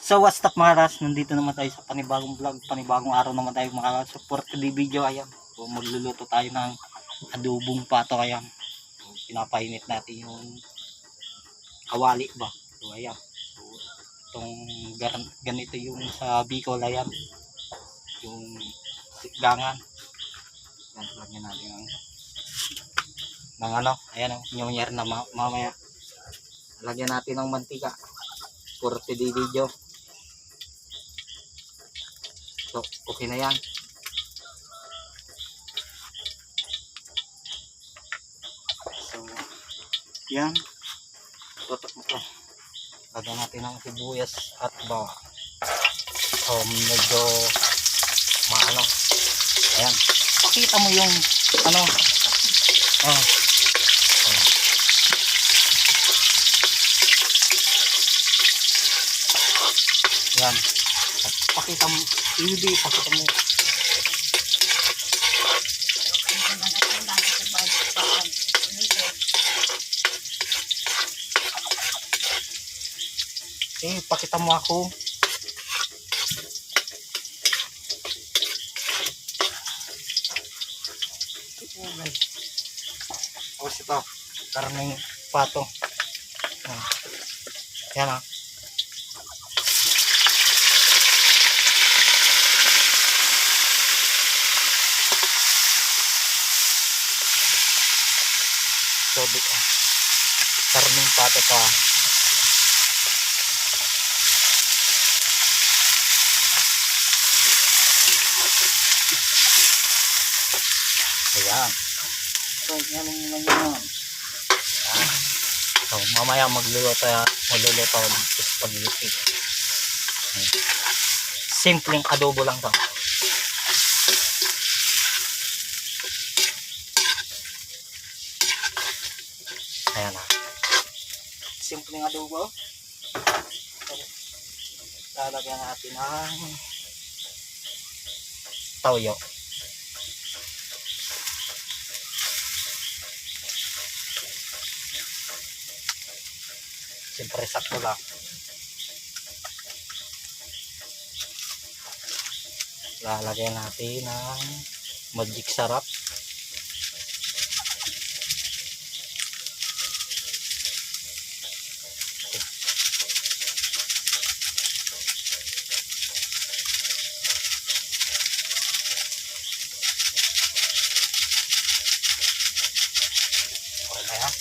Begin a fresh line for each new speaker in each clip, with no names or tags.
So what's up mga ras, nandito naman tayo sa panibagong vlog, panibagong araw naman tayo mga ras. So for today video, ayan, so, magluluto tayo ng adobong pato. Ayan, so, pinapainit natin yung kawali ba. So ayan, so itong ganito yung sa Bicol, ayan, yung gangan. Ayan, lagyan natin ng ano, ayan, yung yer na mamaya lagyan natin ng mantika for today video. So, okay na yan. So, yan. Tutok mo to. Lagyan natin ng sibuyas at bawang. So, medyo maano. Ayan. Pakita mo yung ano. Oh. Yan. Pakita mo. Hindi, pakita mo. Pakita mo ako. Tapos ito, karneng pato. Yan ah. So, karneng pato pa. Ayan. So, yan yan. So, mamaya magluluto ng spaghetti. Simpleng adobo lang to. Ayan na. Simpleng adobo. Lalagyan natin ng toyo. Siyempre sakto lang. Lalagyan natin ng magic sarap. Okay na yan.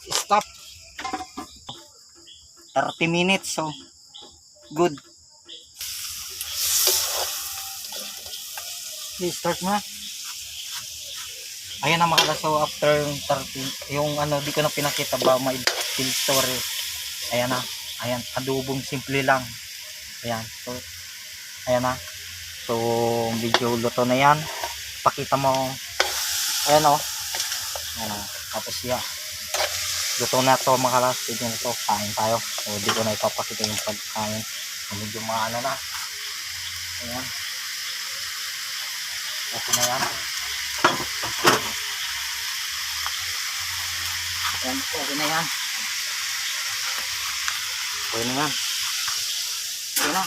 Stop. 30 minutes, so good. Okay, start na. Ayan na mga so after 30, yung ano, di ko na pinakita ba may fill story. Ayan na. Ayan, adobong simple lang. Ayan. So ayan na. So video luto na yan. Pakita mo. Ayan o. Ayan o. Tapos yan. Luto na to mga kalas. Video na to. Kain tayo. So di ko na ipapakita yung pagkain. Medyo maano na. Ayan. Okay na yan. Ayan. Okay na yan. Okay na yan. Okay na.